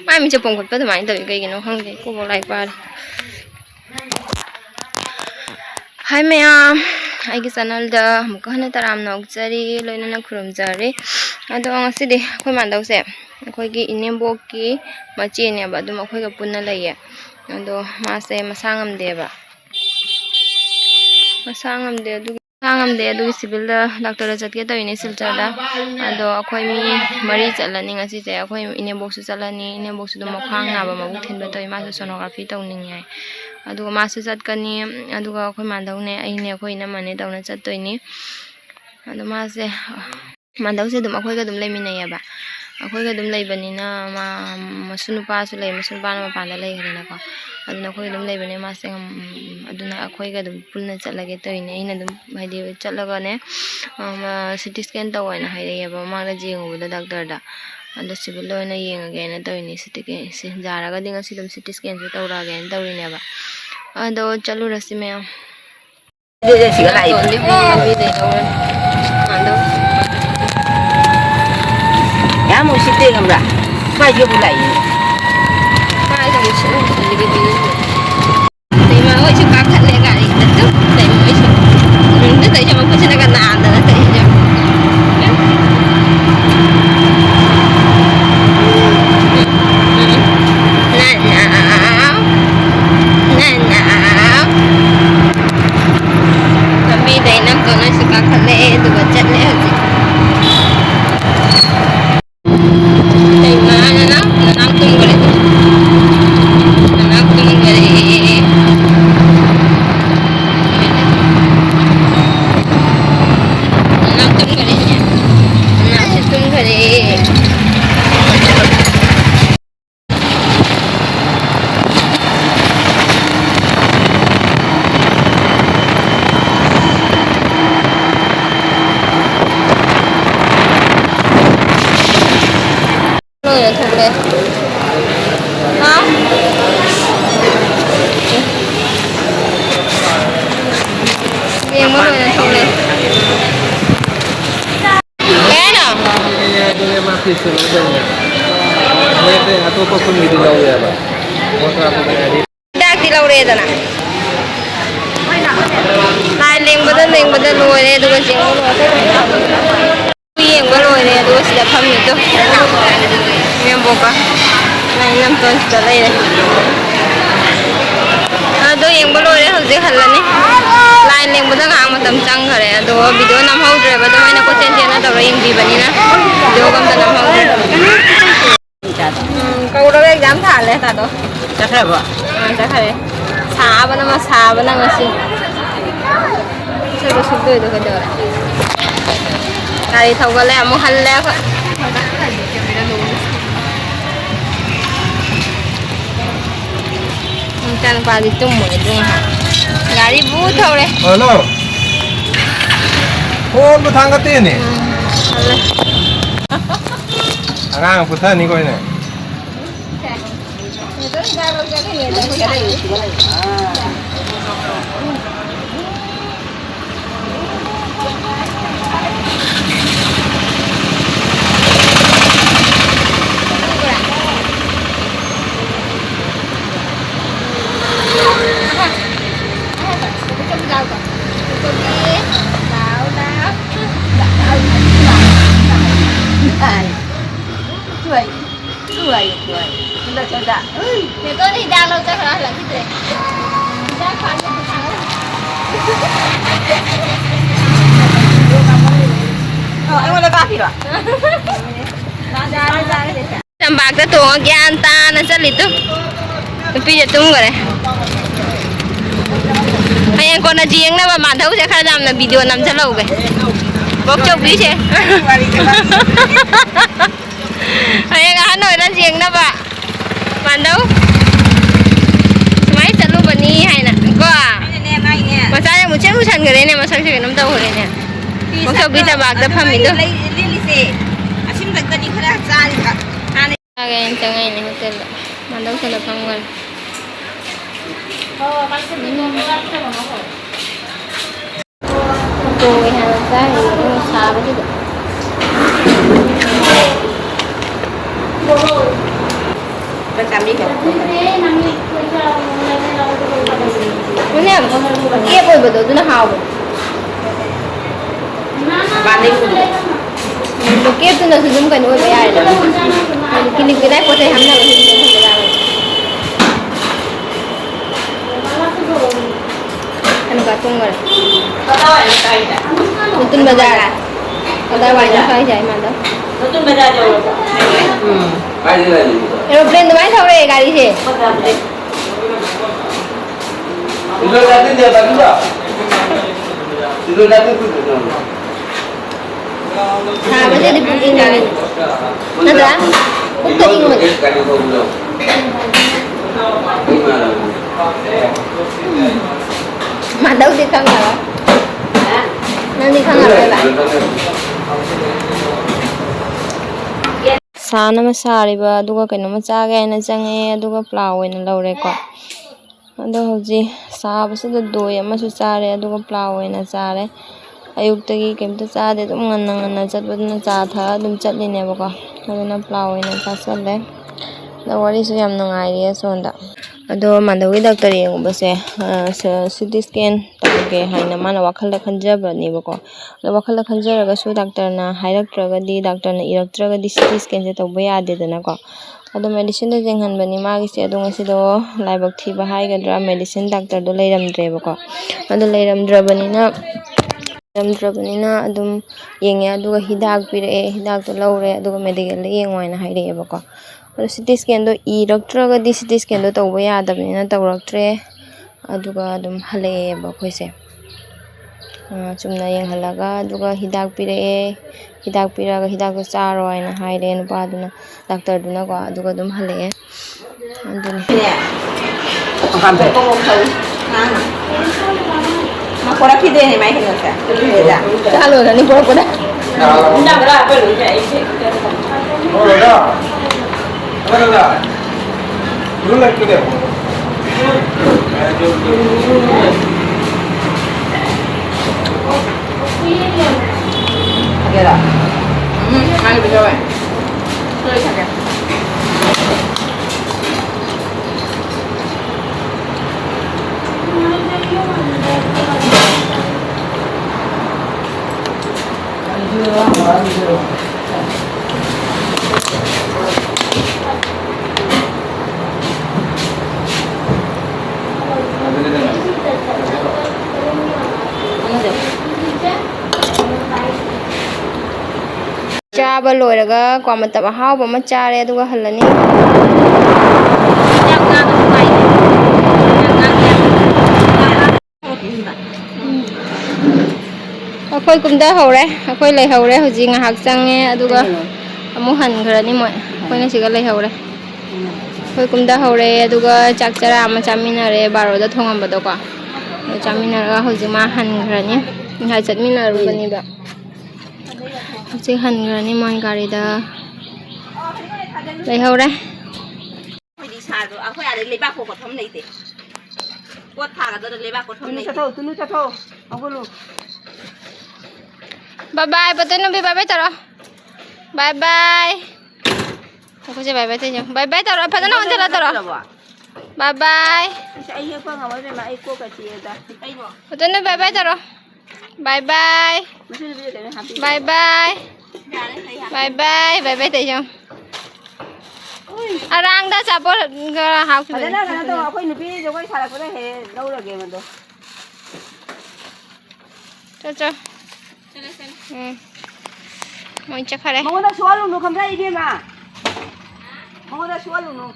mai mình chụp một cái thoải mái tới cái nó không thì cô vào lại qua hai mẹ ai cái channel đó một cái này ta làm nó chơi lên nó khuôn chơi đó anh sẽ đi khơi màn đâu xem khơi cái in bộ cái mà chia này bà tụi mà khơi cái bún này vậy đó mà xem mà sang âm đẹp à mà sang âm đẹp du civil doctor chặt cái tàu này silchar da đó khơi mi mari chalani ngasi che khơi in box chalani in box do ma khang na ba ma bu thin ba tàu ma sonography tàu ning ai aduga ma su chat kani aduga khoi mandau ne ai ne khoi na mane tau na chat toi ni adu ma se mandau se dum akhoi ga dum leimi nei ba akhoi ga dum lei bani na ma masunu pa su lei masunu pa na ma pa da lei hare na ko aduna khoi dum lei bani ma se aduna akhoi ga dum pulna chalage toi ni ina dum haidi chalaga ne CT scan taw na haire ba ma na jingu da doctor da ando civil lo na yengage na toi ni CT scan jara ga dinga si dum CT scan su taw ra ga en taw ni ba ado chalu rasi me đây chỉ cái này giá một xí tiền không ra mai chưa lại mai giờ một xí thì mà ơi chứ bác thật lệ cả đi đất tức để mới chứ mình tức để cho mà cứ cho nó gần nàn rồi để cho atau apa pun gitu lau ya pak. Motor apa tadi? Dak di lau re dana. Lai leng badan loi re du jing lo ko yeng ba loi re du sida pham ni to. Mem boka. Lai nam ton sta lai re. Ado yeng ba loi re hojik halani. Lai leng badan ang matam chang khare ado video nam hau dre ba mai na ko chen chen na ta yeng bi bani na. Video kam ta nam hau dre. Câu đó exam thả lên ta đó. chắc là vậy Chắc phải xả vào nó xả vào nó gì. Sao được sụp đôi được cái đó. Cái thầu cái lẹ một hành lẹ thôi. Chân qua đi chung một chung hả? Gari bu thầu đấy. Hello. Phone buat angkat ini. Angang putar ni kau ini. Nếu tôi thì đang lâu chắc là cái gì? Chắc phải như thế nào? anh muốn lấy ba thì rồi Làm bạc cái tuồng kia anh ta nó sẽ lít tung. Bây giờ tung rồi đấy. Hay anh còn là riêng đó mà bạn thấu sẽ khai làm là video nằm sẽ lâu kìa. Bốc chốc bí chứ. Hay anh hắn nói là riêng đó bạn. Bạn đâu? Máy sẽ lúc bạn đi hay nè. Có à? Mà sao em một chiếc lúc chân người đấy này mà sao chưa nắm đâu rồi nè. Bốc chốc bí ta bạc ta phàm mình đâu. Anh chẳng ai này hotel đó. Bạn đâu sẽ là phong gần. Rồi hàng ra thì nó xa với chứ. Cái cam đi kìa. Ini kia bồi bồi itu na hao. Bạn đi cùng. Kia itu na sujum kan oi bayar dah. Kini kita pote hamna kan sujum kan bayar. Anu katung ber. Nutun bazar. Kadar wajah saya jai mana. Nutun bazar jauh. Cái gì này? Aeroplane tu mana tahu re gari se. Itu nanti dia tak juga. Itu nanti tu. Ha, macam di booking ni. Nada? Booking ni. Kali kau belum. Gimana? Mana di kamera? Nanti kamera lah. Sana masariba aduga kaino machaga ena change aduga plau ena lawre ko ado hoji sabasida doi amasu chare aduga plau ena chare ayuk tagi kemta chade dum nganna chatbadna cha tha dum chatline ba ko aduna plau ena chasalle da wari su yam nangai ri sonda ado mandawi doctor yeng base CT scan tawge haina mana wakhal khanjaba ni ba ko wakhal khanjaraga su doctor na hairaktraga di doctor na iraktraga di CT scan je tawba yade dana ko ado medicine da jenghan bani magi se ado ngasi do laibak thi ba hai gadra medicine doctor do leiramdre ba ko ado leiramdrabani na adum yenge aduga hidak pire hidak to lawre aduga medical yengwaina haire ba ko CT scan do iraktraga di CT scan do tawba yadabni na tawraktre aduga adum hale ba khoise chumna yang halaga aduga hidak pire hidak piraga hidak ko charo aina haire nu pa duna doctor duna ko aduga dum hale anduni Kan phải có một thứ. Mà có khi đây này máy hình được cả. halo ni pura pura Tidak berapa lu jadi. Oh, dah. Mana dah? Dulu lagi deh. Oke dah. Mari kita coba. Terus saja. chaba loiraga kwa mataba hawba ma chare aduga halani akhoi kumda hore akhoi lai hore hoji nga hak change aduga amu han gharani moi akhoi na siga lai hore akhoi kumda hore aduga chak chara ama chamina re 12 da thongam bado ko chamina ra hoji ma han gharani ha chatmina ru bani ba hoji han gharani moi gari da lai hore Thôi đi xa rồi, thôi à đấy lấy bạc của thấm này thế. Quất thả cả rồi lấy bạc của thấm này. Tunu cho thôi, không có luôn. bye bye patay na bye bye taro bye bye ako siya bye bye tayo bye bye taro patay na unti la taro bye bye Sa iyo pa nga wala mai ko ka siya da. Ay mo. patay na bye bye taro bye bye Masih video tayo happy. bye bye bye bye bye bye tayo arang da sapor ga hawk Ada na kana to ako ni pi jo ko sala ko he lau la game do. cho moi chakare Mo da sualu no kam ra i game ma. Mo da sualu no.